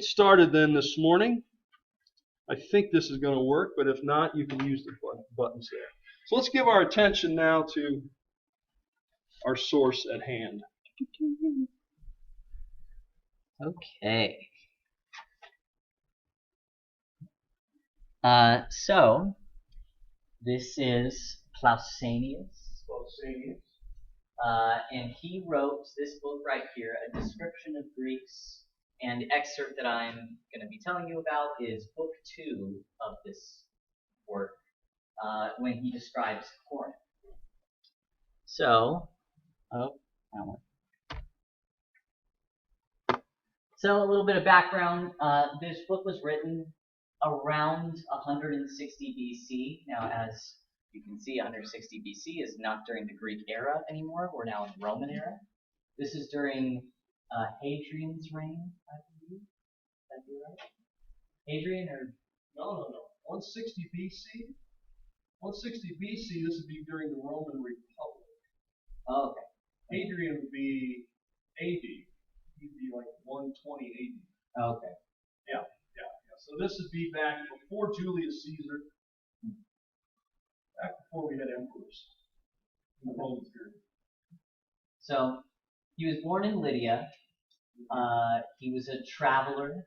Started then this morning. I think this is going to work, but if not, you can use the buttons there. So let's give our attention now to our source at hand. Okay. So this is Pausanias. And he wrote this book right here, A Description of Greece. And the excerpt that I'm going to be telling you about is book 2 of this work, when he describes Corinth. So, that one. So a little bit of background. This book was written around 160 BC. Now, as you can see, 160 BC is not during the Greek era anymore. We're now in the Roman era. This is during Hadrian's reign, I believe. That be right? Hadrian or? No. 160 BC? 160 BC, this would be during the Roman Republic. Oh, okay. Hadrian would be AD. He'd be like 120 AD. Okay. Yeah. So this would be back before Julius Caesar, back before we had emperors in the Roman period. So he was born in Lydia. He was a traveler,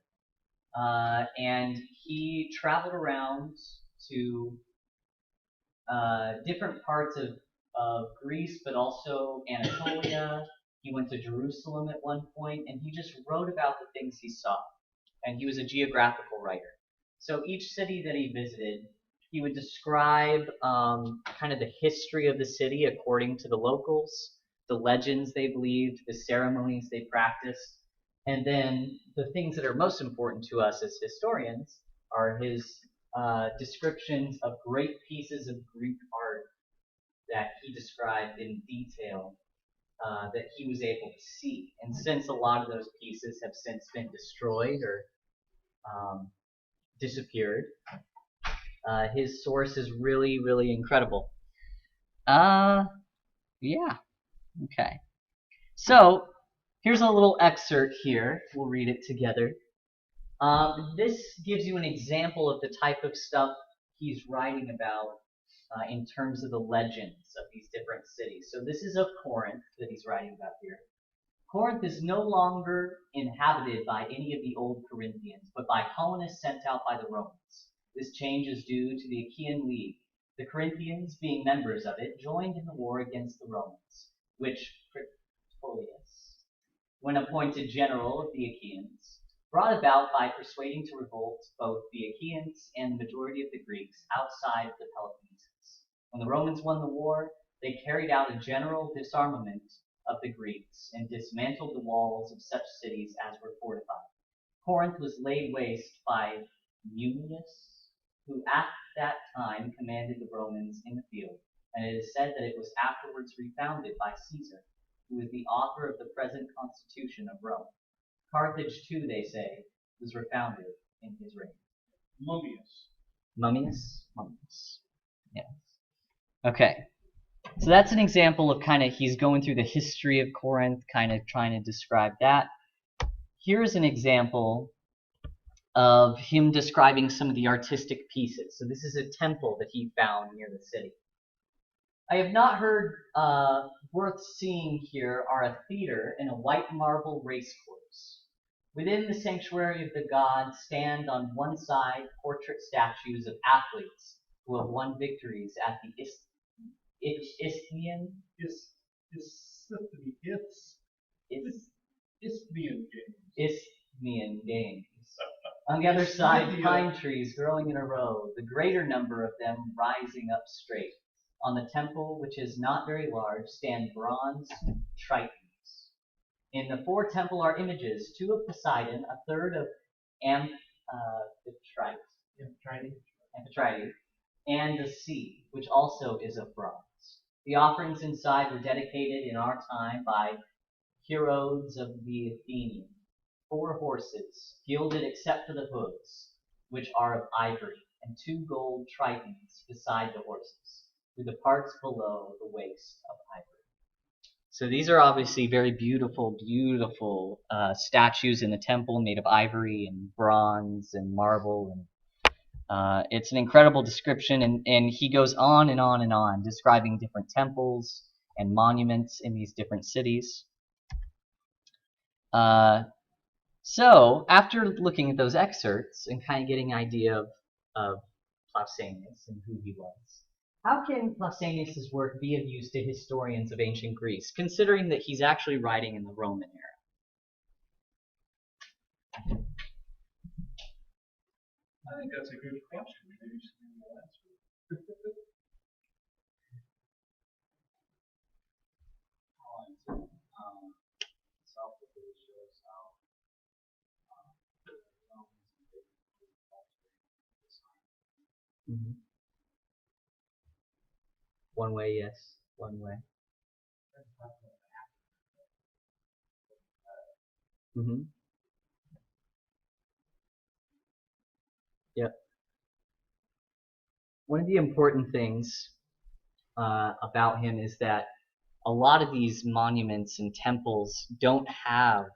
and he traveled around to different parts of Greece, but also Anatolia. He went to Jerusalem at one point, and he just wrote about the things he saw. And he was a geographical writer. So each city that he visited, he would describe kind of the history of the city according to the locals, the legends they believed, the ceremonies they practiced, and then the things that are most important to us as historians are his descriptions of great pieces of Greek art that he described in detail that he was able to see. And since a lot of those pieces have since been destroyed or disappeared, his source is really, really incredible. Yeah. Okay. So here's a little excerpt here. We'll read it together. This gives you an example of the type of stuff he's writing about in terms of the legends of these different cities. So this is of Corinth that he's writing about here. Corinth is no longer inhabited by any of the old Corinthians, but by colonists sent out by the Romans. This change is due to the Achaean League. The Corinthians, being members of it, joined in the war against the Romans, which Pretolius, when appointed general of the Achaeans, brought about by persuading to revolt both the Achaeans and the majority of the Greeks outside of the Peloponnesus. When the Romans won the war, they carried out a general disarmament of the Greeks and dismantled the walls of such cities as were fortified. Corinth was laid waste by Mummius, who at that time commanded the Romans in the field, and it is said that it was afterwards refounded by Caesar, who is the author of the present constitution of Rome. Carthage, too, they say, was refounded in his reign. Mummius? Yes. Okay. So that's an example of kind of, he's going through the history of Corinth, kind of trying to describe that. Here's an example of him describing some of the artistic pieces. So this is a temple that he found near the city. I have not heard worth seeing here are a theater and a white marble race course. Within the sanctuary of the gods stand on one side portrait statues of athletes who have won victories at the Isthmian Games. On the other side, pine trees growing in a row, the greater number of them rising up straight. On the temple, which is not very large, stand bronze tritons. In the foretemple are images, 2 of Poseidon, a third of Amphitrite, and the sea, which also is of bronze. The offerings inside were dedicated in our time by Herodes of the Athenians. 4 horses, gilded except for the hooves, which are of ivory, and 2 gold tritons beside the horses, with the parts below the waist of ivory. So these are obviously very beautiful, beautiful statues in the temple made of ivory and bronze and marble. And it's an incredible description, and he goes on and on and on, describing different temples and monuments in these different cities. So after looking at those excerpts and kind of getting an idea of Pausanias and who he was, how can Pausanias' work be of use to historians of ancient Greece, considering that he's actually writing in the Roman era? I think that's a good question. Maybe somebody will answer it. Mm-hmm. One way, yes. One way. Mm-hmm. Yep. One of the important things about him is that a lot of these monuments and temples don't have,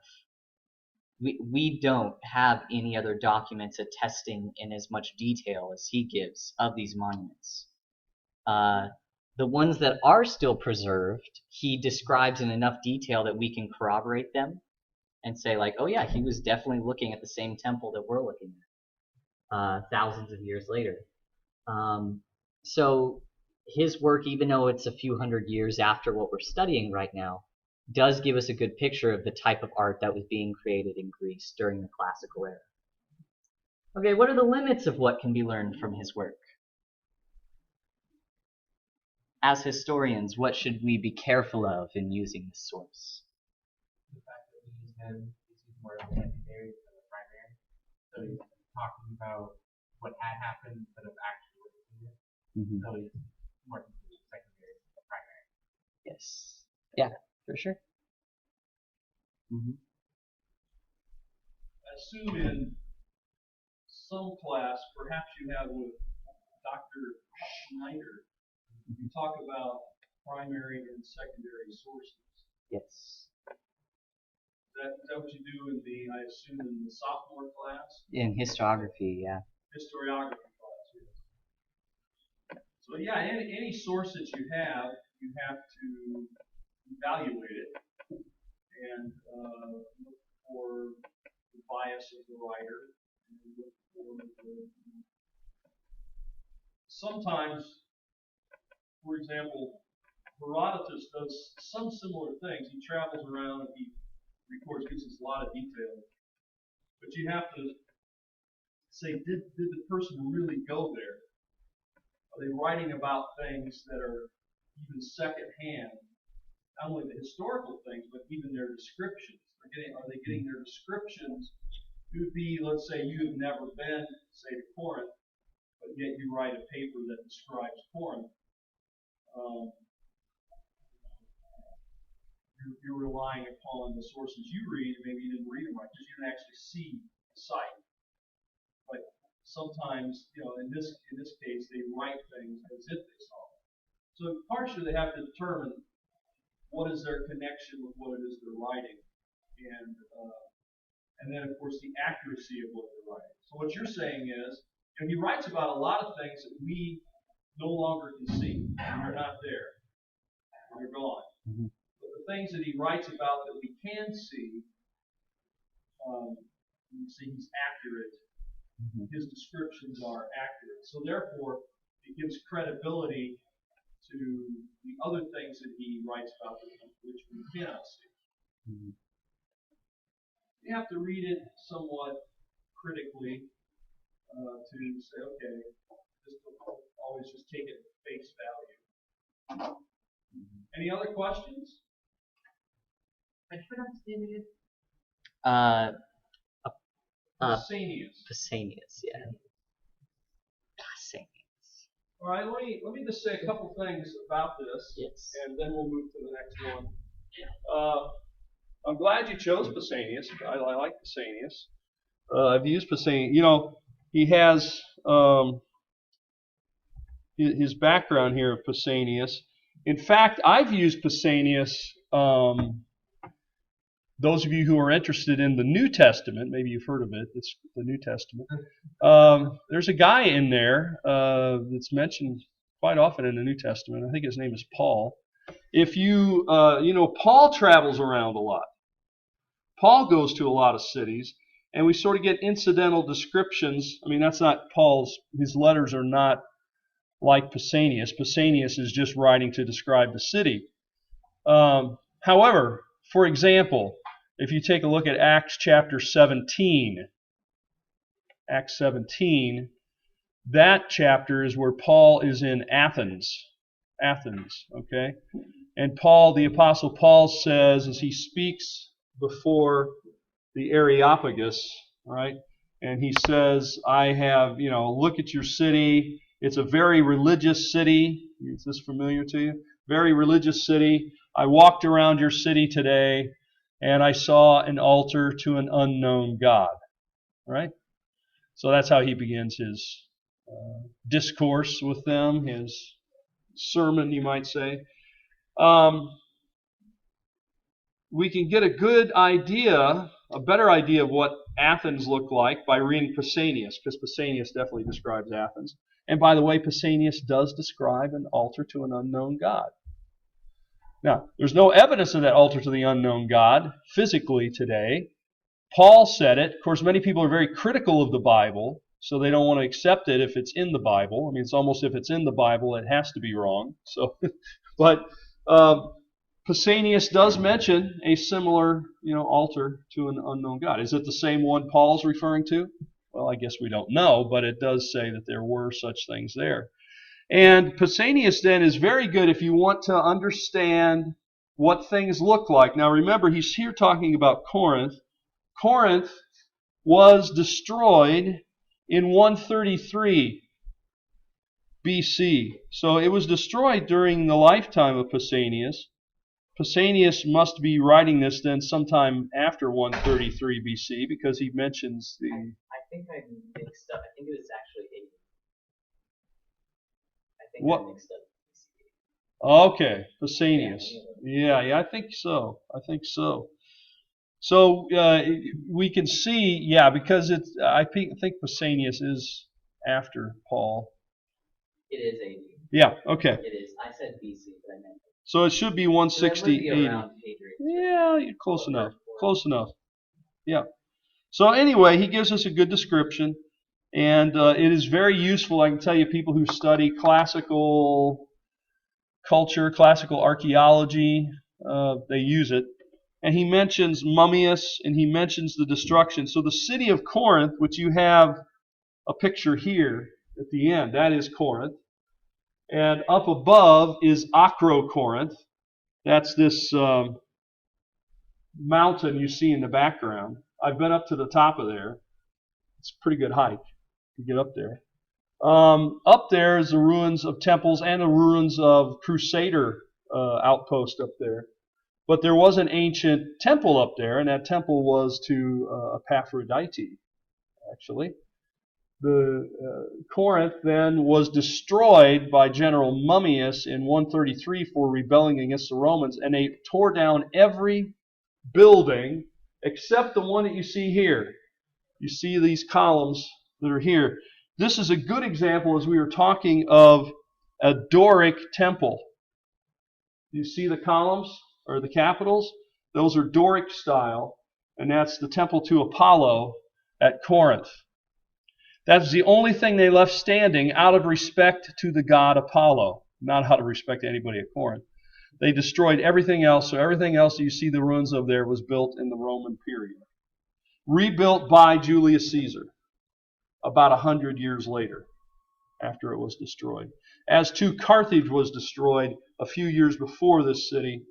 we don't have any other documents attesting in as much detail as he gives of these monuments. The ones that are still preserved, he describes in enough detail that we can corroborate them and say, like, oh yeah, he was definitely looking at the same temple that we're looking at thousands of years later. So his work, even though it's a few hundred years after what we're studying right now, does give us a good picture of the type of art that was being created in Greece during the classical era. Okay, what are the limits of what can be learned from his work? As historians, what should we be careful of in using this source? The fact that we use him is more of a secondary than a primary. So he's talking about what had happened instead of actually witnessing it. Mm-hmm. So he's more secondary than the primary. Yes. Yeah, for sure. Mm-hmm. I assume in some class, perhaps you have with Dr. Schneider, you talk about primary and secondary sources. Yes. Is that what you do in the, I assume, in the sophomore class? In historiography, yeah. Historiography class, yes. So yeah, any source that you have to evaluate it and look for the bias of the writer and look for the, sometimes, for example, Herodotus does some similar things. He travels around and he records, gives us a lot of detail. But you have to say, did the person really go there? Are they writing about things that are even secondhand? Not only the historical things, but even their descriptions. Are they getting their descriptions? It would be, let's say, you have never been, say, to Corinth, but yet you write a paper that describes Corinth. You're relying upon the sources you read, maybe you didn't read them right, because you didn't actually see the site. But sometimes, in this case, they write things as if they saw it. So partially they have to determine what is their connection with what it is they're writing, and then of course the accuracy of what they're writing. So what you're saying is, he writes about a lot of things that we no longer can see. They're not there. They're gone. Mm-hmm. But the things that he writes about that we can see, you see he's accurate. Mm-hmm. His descriptions are accurate. So therefore, it gives credibility to the other things that he writes about which we cannot see. Mm-hmm. You have to read it somewhat critically to say, okay, always just take it at face value. Mm-hmm. Any other questions? How do you pronounce his name again? Pausanias, yeah. Pausanias. All right, let me just say a couple things about this, yes, and then we'll move to the next one. I'm glad you chose Pausanias. I like Pausanias. I've used Pausanias. He has his background here of Pausanias. In fact, I've used Pausanias those of you who are interested in the New Testament, maybe you've heard of it, it's the New Testament. There's a guy in there that's mentioned quite often in the New Testament. I think his name is Paul. If you, Paul travels around a lot. Paul goes to a lot of cities, and we sort of get incidental descriptions. I mean, that's not his letters are not like Pausanias. Pausanias is just writing to describe the city. However, for example, if you take a look at Acts chapter 17, Acts 17, that chapter is where Paul is in Athens, okay? And Paul, the Apostle Paul says, as he speaks before the Areopagus, right? And he says, I have, look at your city. It's a very religious city. Is this familiar to you? Very religious city. I walked around your city today, and I saw an altar to an unknown God, right? So that's how he begins his discourse with them, his sermon, you might say. We can get a good idea, a better idea of what Athens looked like by reading Pausanias, because Pausanias definitely describes Athens. And by the way, Pausanias does describe an altar to an unknown God. Now, there's no evidence of that altar to the unknown God physically today. Paul said it. Of course, many people are very critical of the Bible, so they don't want to accept it if it's in the Bible. I mean, it's almost if it's in the Bible, it has to be wrong. So, but Pausanias does mention a similar, altar to an unknown God. Is it the same one Paul's referring to? Well, I guess we don't know, but it does say that there were such things there. And Pausanias then is very good if you want to understand what things look like. Now remember, he's here talking about Corinth. Corinth was destroyed in 133 BC. So it was destroyed during the lifetime of Pausanias. Pausanias must be writing this then sometime after 133 BC because he mentions the... I think I mixed up. I think it was actually 80. What? I mixed up. Okay, Pausanias. Yeah, I think so. So we can see, because I think Pausanias is after Paul. It is 80. Yeah, okay. It is. I said BC, but I meant. So it should be 160, 80. Yeah, close enough. Yeah. So anyway, he gives us a good description, and it is very useful. I can tell you, people who study classical culture, classical archaeology, they use it. And he mentions Mummius, and he mentions the destruction. So the city of Corinth, which you have a picture here at the end, that is Corinth. And up above is Acrocorinth. That's this mountain you see in the background. I've been up to the top of there. It's a pretty good hike to get up there. Up there is the ruins of temples and the ruins of Crusader outpost up there. But there was an ancient temple up there, and that temple was to Aphrodite, actually. The Corinth then was destroyed by General Mummius in 133 for rebelling against the Romans, and they tore down every building except the one that you see here. You see these columns that are here. This is a good example as we were talking of a Doric temple. You see the columns or the capitals? Those are Doric style, and that's the temple to Apollo at Corinth. That's the only thing they left standing out of respect to the god Apollo, not out of respect to anybody at Corinth. They destroyed everything else, so everything else that you see the ruins of there was built in the Roman period. Rebuilt by Julius Caesar about 100 years later, after it was destroyed. As to Carthage was destroyed a few years before this city,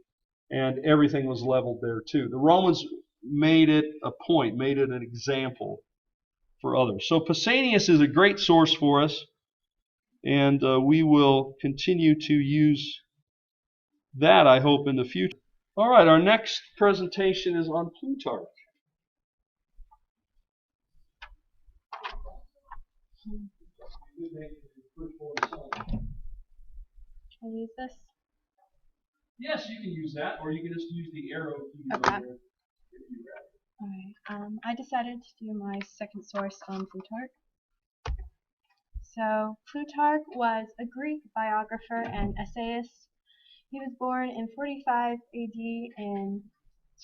and everything was leveled there too. The Romans made it a point, made it an example for others. So Pausanias is a great source for us, and we will continue to use that, I hope, in the future. All right, our next presentation is on Plutarch. Can I use this? Yes, you can use that, or you can just use the arrow keys Okay. over there if you rather. Alright, I decided to do my second source on Plutarch. So, Plutarch was a Greek biographer and essayist. He was born in 45 AD in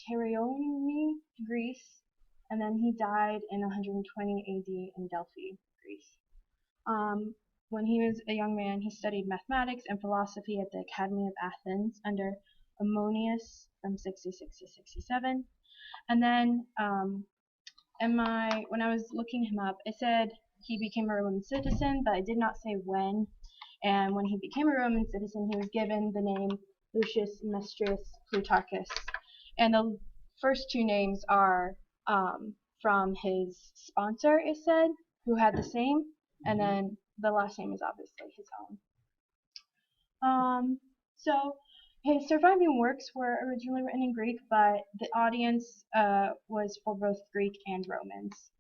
Tyrione, Greece, and then he died in 120 AD in Delphi, Greece. When he was a young man, he studied mathematics and philosophy at the Academy of Athens under Ammonius from 66 to 67. And then when I was looking him up, it said he became a Roman citizen, but it did not say when. And when he became a Roman citizen, he was given the name Lucius Mestrius Plutarchus. And the first two names are from his sponsor, it said, who had the same, and then the last name is obviously his own. So his surviving works were originally written in Greek, but the audience was for both Greek and Romans.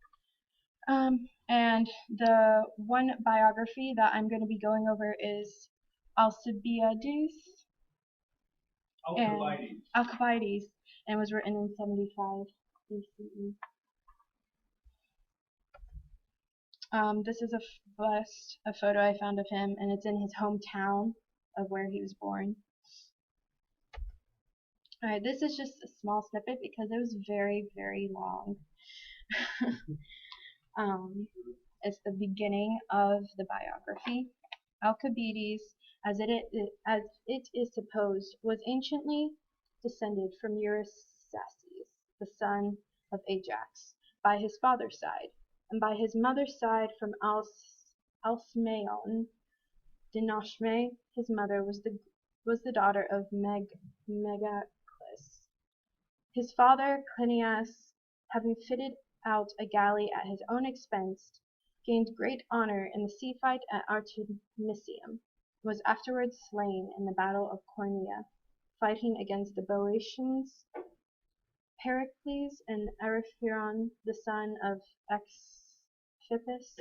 And the one biography that I'm going to be going over is Alcibiades. Alcibiades, and was written in 75 BCE. This is a photo I found of him, and it's in his hometown of where he was born. Alright, this is just a small snippet because it was very, very long. It's the beginning of the biography. Alcibiades, as it is supposed, was anciently descended from Eurystheus, the son of Ajax, by his father's side, and by his mother's side from Alcmaeon. Dinoshme, his mother, was the daughter of Megacles. His father, Clinias, having fitted out a galley at his own expense, gained great honor in the sea fight at Artemisium, was afterwards slain in the battle of Cornea, fighting against the Boeotians. Pericles and Ariphaon, the son of Xiphippus,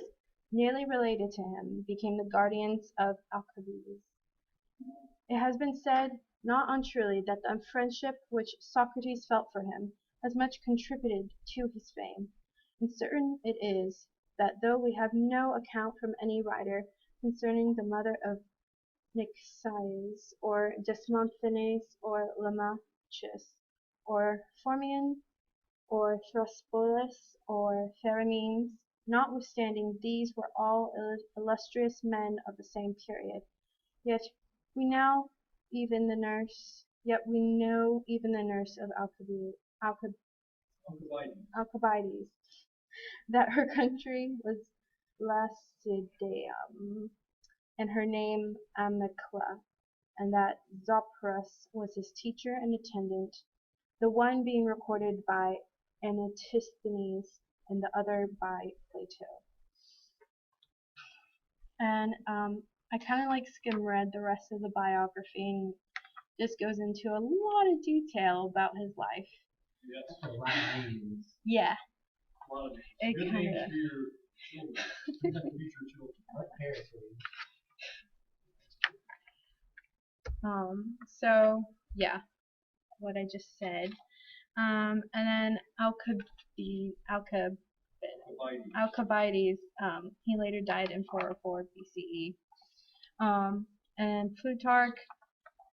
nearly related to him, became the guardians of Alcibiades. It has been said, not untruly, that the friendship which Socrates felt for him has much contributed to his fame, and certain it is that though we have no account from any writer concerning the mother of Nixias, or Desmosthenes, or Lamachus, or Phormion, or Thrasbolus, or Theramenes, notwithstanding these were all illustrious men of the same period, yet we know even the nurse of Alcibiades, that her country was Lacedaemon, and her name Amycla, and that Zopyrus was his teacher and attendant, the one being recorded by Antisthenes and the other by Plato. And I kind of like skim read the rest of the biography, and this goes into a lot of detail about his life. Yes. That's a lot of names. Yeah. A lot of It good kinda- names for your children, future children. What parents were you? So yeah, what I just said. And then Alcibiades, he later died in 404 BCE. And Plutarch,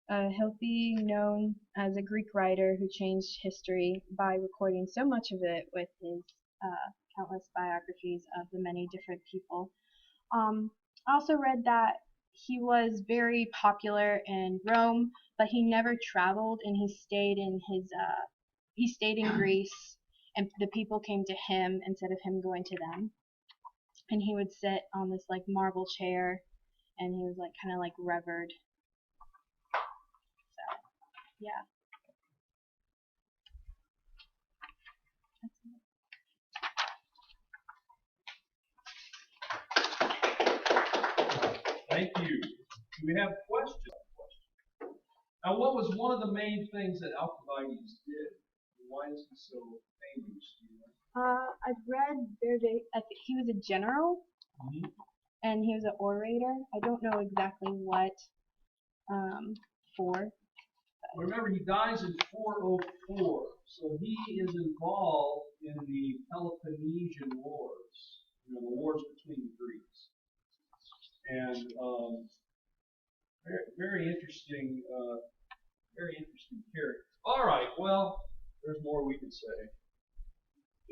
he'll be known as a Greek writer who changed history by recording so much of it with his countless biographies of the many different people. I also read that he was very popular in Rome, but he never traveled, and he stayed in Greece, and the people came to him instead of him going to them. And he would sit on this like marble chair, and he was like kind of like revered. So, yeah. Thank you. Do we have questions? Now, what was one of the main things that Alcibiades did? Why is he so famous? I've read I think he was a general, and he was an orator. I don't know exactly what for, but Remember, he dies in 404, so he is involved in the Peloponnesian Wars, the wars between the Greeks. And very interesting character. All right, well, there's more we can say,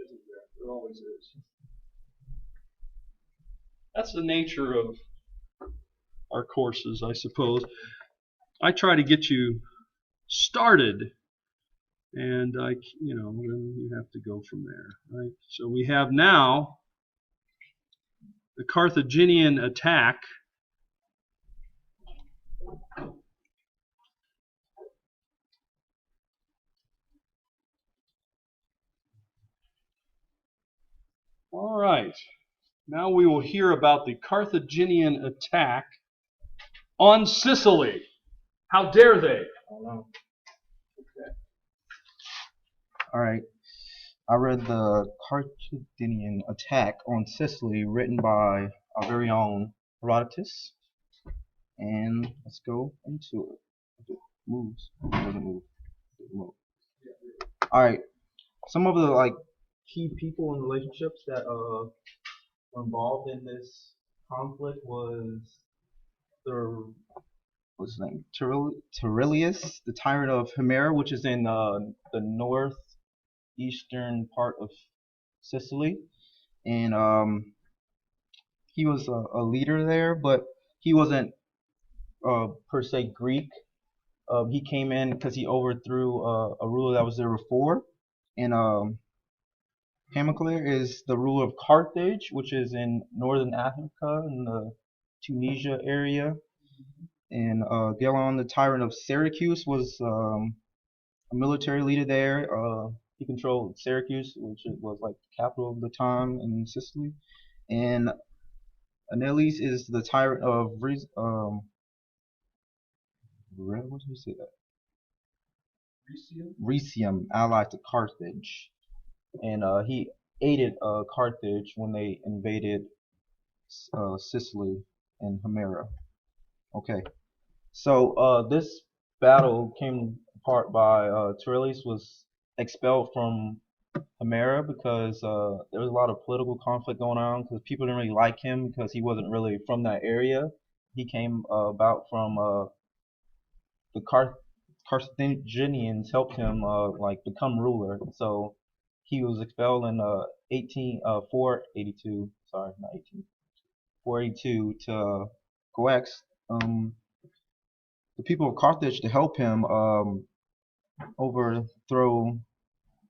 isn't there? There always is. That's the nature of our courses, I suppose. I try to get you started, and then you have to go from there, right? So we have now the Carthaginian attack. All right. Now we will hear about the Carthaginian attack on Sicily. How dare they? All right. I read the Carthaginian attack on Sicily, written by our very own Herodotus, and let's go into it. If it moves, it doesn't move. It moves. All right. Some of the key people and relationships that were involved in this conflict was what's his name? Turilius, the tyrant of Himera, which is in the northeastern part of Sicily, and he was a leader there, but he wasn't per se Greek. He came in because he overthrew a ruler that was there before, and Hamilcar is the ruler of Carthage, which is in northern Africa in the Tunisia area. And Gelon, the tyrant of Syracuse, was a military leader there. He controlled Syracuse, which was like the capital of the time in Sicily. And Aneles is the tyrant of what did he say that? Ricium, allied to Carthage. And he aided Carthage when they invaded Sicily and Himera. Okay, so this battle came apart by Turles was expelled from Himera because there was a lot of political conflict going on because people didn't really like him because he wasn't really from that area. He came about from the Carthaginians helped him become ruler. So he was expelled in 482. Sorry, not 18. 482 to coax the people of Carthage to help him overthrow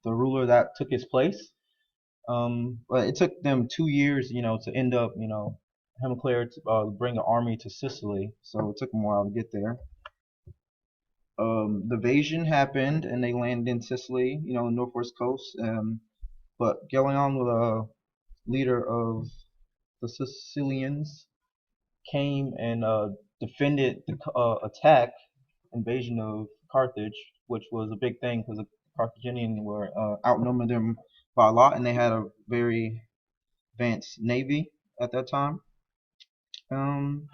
the ruler that took his place. But it took them 2 years, to end up, Hamilcar to bring an army to Sicily. So it took them a while to get there. The invasion happened and they landed in Sicily, the northwest coast. But Gelion, the leader of the Sicilians, came and defended the invasion of Carthage, which was a big thing because the Carthaginians were outnumbered them by a lot, and they had a very advanced navy at that time. And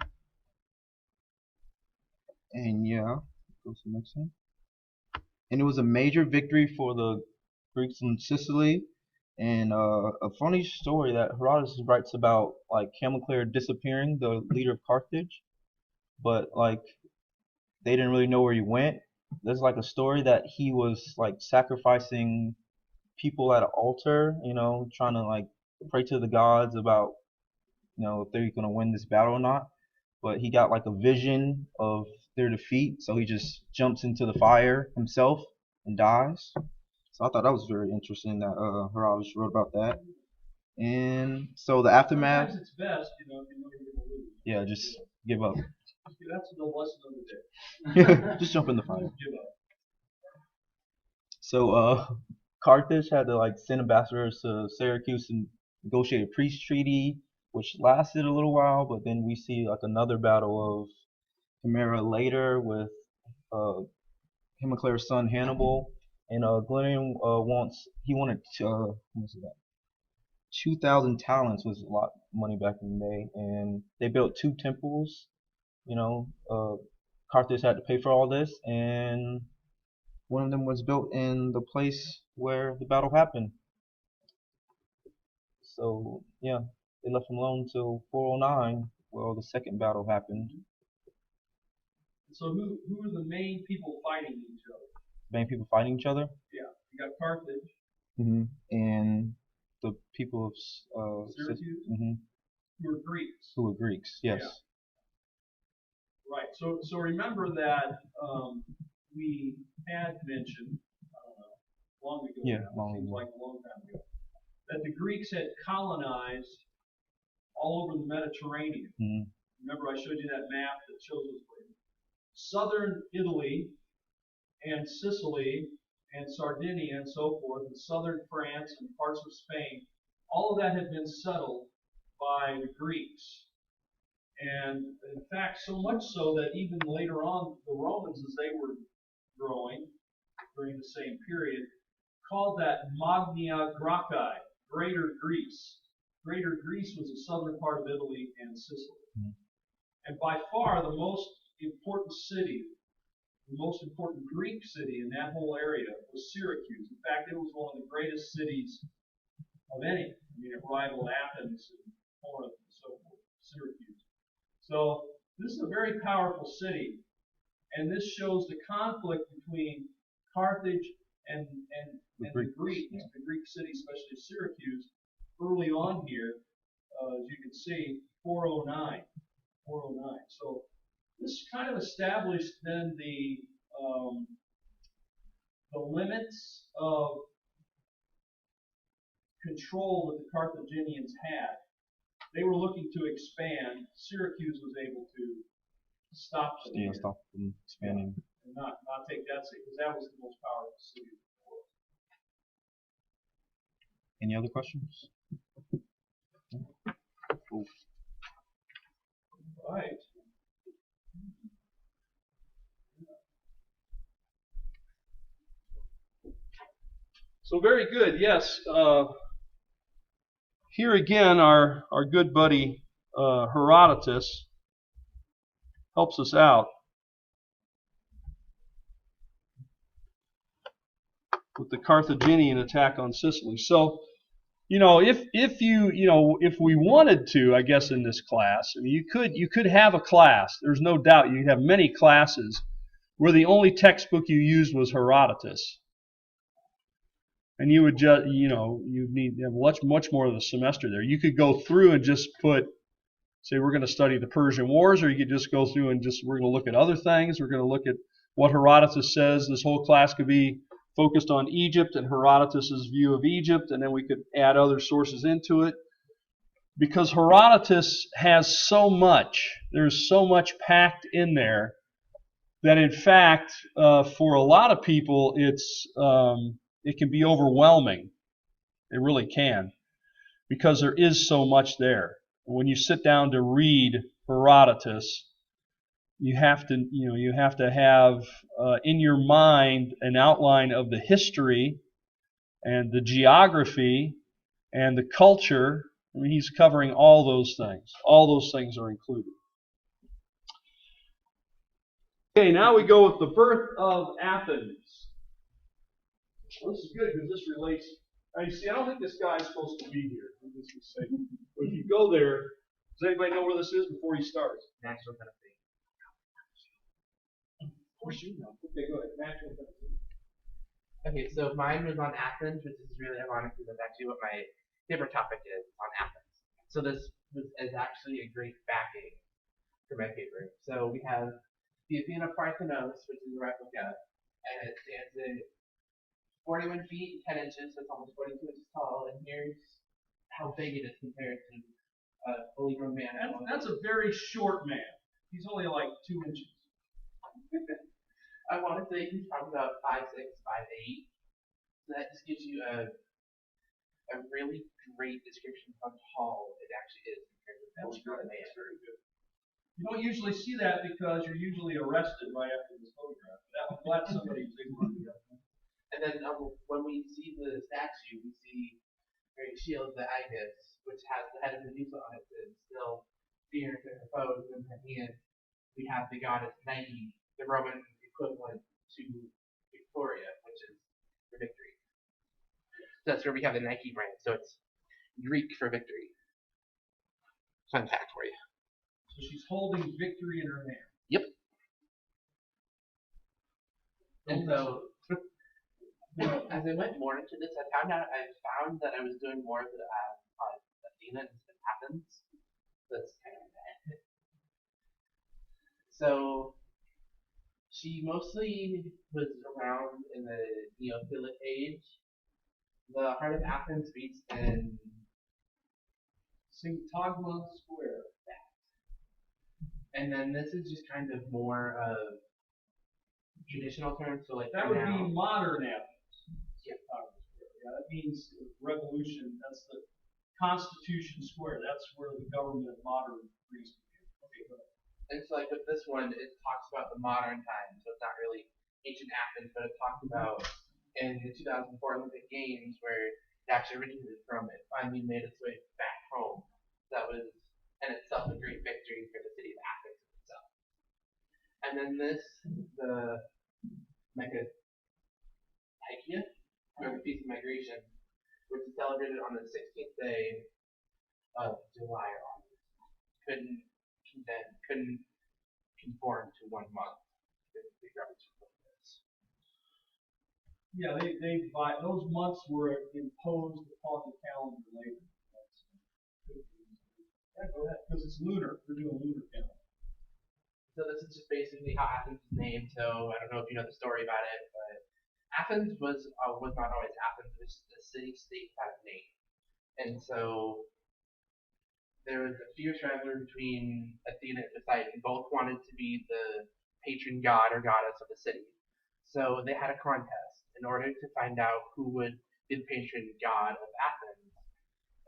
yeah, go to the next one. And it was a major victory for the Greeks in Sicily. And a funny story that Herodotus writes about, Hamilcar disappearing, the leader of Carthage, but they didn't really know where he went. There's a story that he was sacrificing people at an altar, trying to pray to the gods about if they're gonna win this battle or not. But he got a vision of their defeat, so he just jumps into the fire himself and dies. So I thought that was very interesting that Herodotus wrote about that. And so the aftermath. Sometimes it's best, if you know you're gonna lose. Yeah, just give up. That's the lesson of the day. Just jump in the fire. Give up. So Carthage had to send ambassadors to Syracuse and negotiate a peace treaty, which lasted a little while. But then we see another battle of Himera later with Hamilcar's son Hannibal. And Glenn wanted 2,000 talents, was a lot of money back in the day, and they built 2 temples. Carthage had to pay for all this, and one of them was built in the place where the battle happened. So yeah, they left them alone until 409, where the second battle happened. So who are the main people fighting each other? Many people fighting each other. Yeah, you got Carthage, And the people of Syracuse, who are Greeks. who were Greeks. Yes. Yeah. Right. So remember that we had mentioned long ago. Yeah, now, long seems ago. like a long time ago, that the Greeks had colonized all over the Mediterranean. Remember, I showed you that map that shows us southern Italy and Sicily and Sardinia and so forth, and southern France and parts of Spain. All of that had been settled by the Greeks. And in fact, so much so that even later on, the Romans, as they were growing during the same period, called that Magna Graecae, Greater Greece. Greater Greece was the southern part of Italy and Sicily. And by far the most important city, the most important Greek city in that whole area was Syracuse. In fact, it was one of the greatest cities of any. I mean, it rivaled Athens and Corinth and so forth, Syracuse. So this is a very powerful city, and this shows the conflict between Carthage and the Greeks, the Greek city, especially Syracuse, early on here, as you can see, 409. So this kind of established then the limits of control that the Carthaginians had. They were looking to expand. Syracuse was able to stop them. Yeah, stop them expanding. And not take that city, because that was the most powerful city in the world. Any other questions? Cool. All right. So very good. Yes. Here again, our good buddy Herodotus helps us out with the Carthaginian attack on Sicily. So, if we wanted to, I guess in this class, I mean, you could have a class. There's no doubt you'd have many classes where the only textbook you used was Herodotus. And you would just, you'd need to have much more of the semester there. You could go through and just say we're going to study the Persian Wars, or you could just go through and we're going to look at other things. We're going to look at what Herodotus says. This whole class could be focused on Egypt and Herodotus' view of Egypt, and then we could add other sources into it. Because Herodotus has so much, there's so much packed in there, that in fact, for a lot of people, it can be overwhelming. It really can, because there is so much there. When you sit down to read Herodotus, you have to have in your mind an outline of the history and the geography and the culture. I mean, he's covering all those things. All those things are included. Okay, now we go with the birth of Athens. Well, this is good because this relates. You see, I don't think this guy's supposed to be here. I'm just mistaken. But if you go there, does anybody know where this is before he starts? Natural Tennessee. Of course you know. Okay, go ahead. Natural Tennessee. Okay, so mine was on Athens, which is really ironic because that's actually what my favorite topic is, on Athens. So this is actually a great backing for my paper. So we have the Athena Parthenos, which is a replica, and it stands at 41 feet, 10 inches, so it's almost 42 inches tall, and here's how big it is compared to a fully grown man. That's a very short man. He's only like 2 inches. I want to say he's probably about 5'6", 5'8". So that just gives you a really great description of how tall it actually is compared to a fully grown man. That's very good. You don't usually see that because you're usually arrested right after this photograph. I'm glad somebody was able to do that. And then when we see the statue, we see very shield the Aegis, which has the head of Medusa on it, and still fear to her foes. And in her hand, we have the goddess Nike, the Roman equivalent to Victoria, which is for victory. So that's where we have the Nike brand. So it's Greek for victory. Fun fact for you. So she's holding victory in her hand. Yep. And so, as I went more into this, I found that I was doing more of it on Athena instead of Athens. That's kind of bad. So she mostly was around in the Neolithic age. The heart of Athens beats in Syntagma Square. and then this is just kind of more of traditional terms. So like That would now, be modern Athens. Yep. Yeah, that means revolution. That's the Constitution Square. That's where the government of modern Greece began. Okay, go ahead. and so like with this one, it talks about the modern times. So it's not really ancient Athens, but it talks about in the 2004 Olympic Games where it actually originated from. It finally made its way back home. That was in itself a great victory for the city of Athens itself. And then this, the Mecca or the Feast of Migration, which is celebrated on the 16th day of July or August. Couldn't conform to 1 month. Yeah, those months were imposed upon the calendar later. Yeah, go ahead, because it's lunar. We're doing lunar calendar. So this is just basically how Athens is named. So I don't know if you know the story about it, but Athens was not always Athens. It was just a city-state kind of name. And so there was a fierce rivalry between Athena and Poseidon. Both wanted to be the patron god or goddess of the city. So they had a contest in order to find out who would be the patron god of Athens.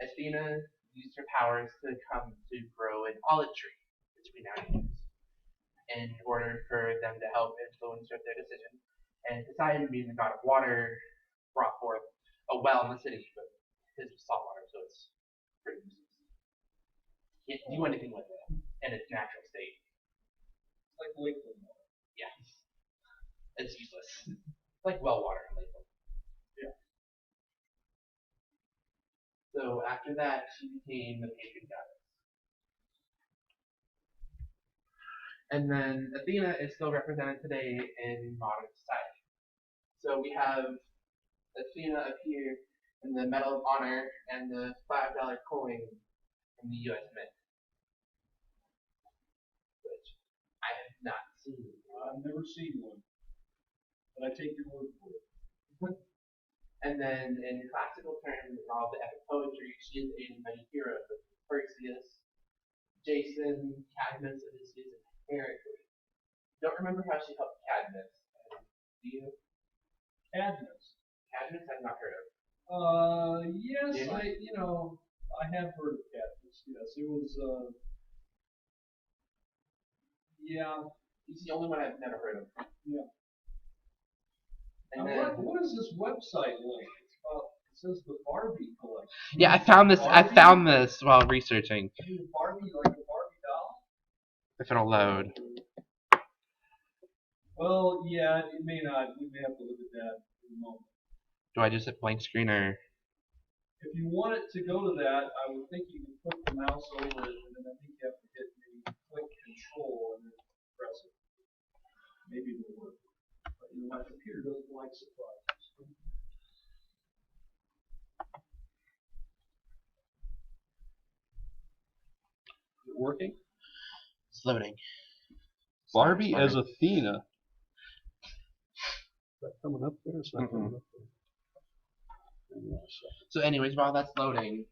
Athena used her powers to come to grow an olive tree, which we now use, in order for them to help influence their decision. And Poseidon, being the god of water, brought forth a well in the city, but his was salt water, so it's pretty useless. Can't do anything with it in its natural state. It's like Lakeland water. Yeah. It's useless. It's like well water in Lakeland. Yeah. So after that, she became the patron goddess. And then Athena is still represented today in modern society. So we have Athena up here in the Medal of Honor and the $5 coin from the U.S. Mint, which I have not seen. I've never seen one, but I take your word for it. And then in classical terms and all the epic poetry, she is aided by heroes such as Perseus, Jason, Cadmus, Odysseus, and Heracles. Don't remember how she helped Cadmus. Do you? Cadmus. Cadmus I've not heard of. Yes, Yeah. I have heard of Cadmus. Yes, it was. Yeah. He's the only one I've never heard of. Yeah. And Now, then, what is this website link? It says the Barbie collection. yeah, I found this. I found this while researching. Barbie, like a Barbie doll? If it'll load. Well, yeah, it may not. We may have to look at that in a moment. Do I just hit blank screen or? If you want it to go to that, I would think you can put the mouse over it, and then I think you have to hit maybe click Control and then press it. Maybe it'll work. But my computer doesn't like surprises. Is it working? It's loading. Barbie as Athena. Is that coming up there? It's not coming up there. So anyways, while that's loading,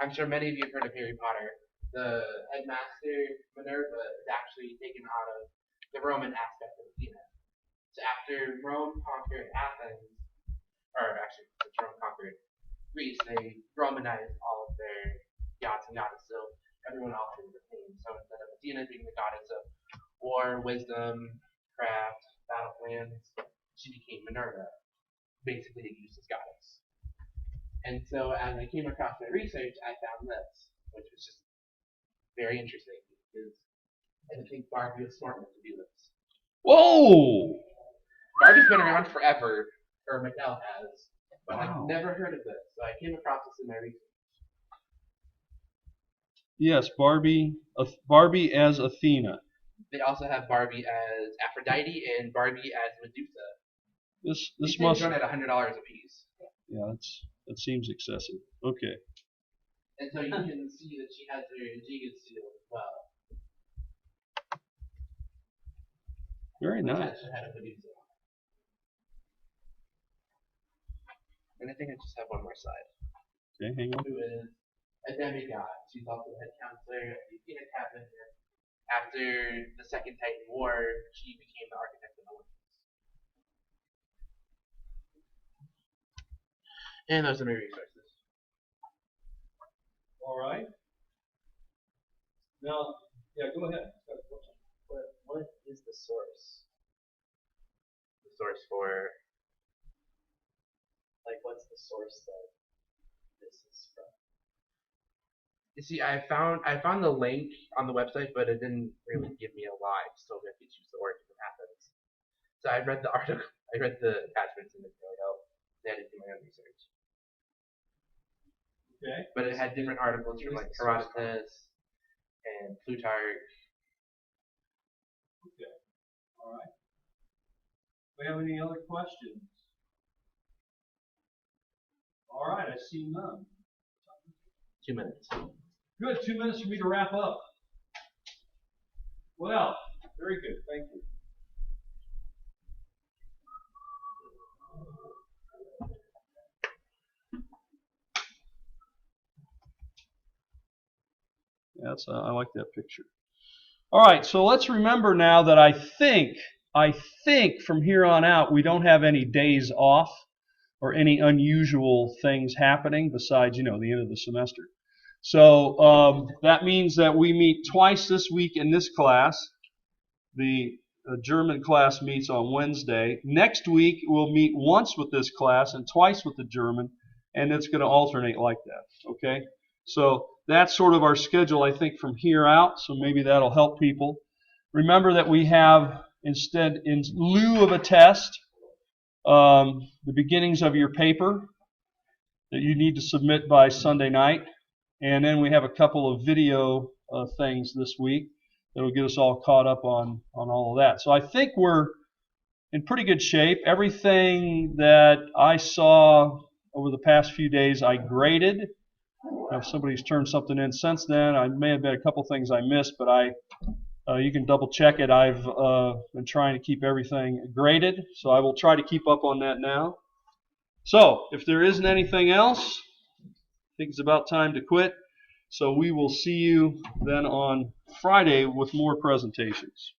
I'm sure many of you have heard of Harry Potter. The headmaster, Minerva, is actually taken out of the Roman aspect of Athena. So after Rome conquered Athens, or actually, since Rome conquered Greece, they Romanized all of their gods and goddesses, so everyone else is the same. So instead of Athena being the goddess of war, wisdom, craft, battle plans, she became Minerva, basically a useless goddess. And so as I came across my research, I found this, which was just very interesting because I didn't think Barbie was smart enough to do this. Whoa! Barbie's been around forever, or Mattel has, but Wow. I've never heard of this. So I came across this in my research. Yes, Barbie as Athena. They also have Barbie as Aphrodite and Barbie as Medusa. This These must. things run at $100 a piece. Yeah, that seems excessive. Okay. And so you can see that she has her Jiga seal as well. Very Which nice. had a Medusa on it. And I think I just have one more slide. Okay, hang on. Who is a demigod. She's also the head counselor of the Athena cabinet. After the Second Titan War, she became the architect of Olympus. And those are my resources. All right. Now, yeah, go ahead. What is the source? The source for Like, what's the source that this is from? you see, I found the link on the website, but it didn't really give me a lot. It just told me I could choose the origin of Athens. So I read the article, I read the attachments, and it really helped. I had to do my own research. Okay. But it had different articles from like Herodotus and Plutarch. Okay. All right. Do we have any other questions? All right, I see none. 2 minutes. Good, 2 minutes for me to wrap up. Well, very good, thank you. I like that picture. All right, so let's remember now that I think from here on out we don't have any days off or any unusual things happening besides, the end of the semester. So that means that we meet twice this week in this class. The German class meets on Wednesday. Next week we'll meet once with this class and twice with the German, and it's going to alternate like that. Okay? So that's sort of our schedule, I think, from here out. So maybe that'll help people. Remember that we have instead, in lieu of a test, the beginnings of your paper that you need to submit by Sunday night. And then we have a couple of video things this week that will get us all caught up on all of that. So I think we're in pretty good shape. Everything that I saw over the past few days I graded. If somebody's turned something in since then, I may have been a couple things I missed, but you can double check it. I've been trying to keep everything graded, so I will try to keep up on that now. So if there isn't anything else, I think it's about time to quit. So we will see you then on Friday with more presentations.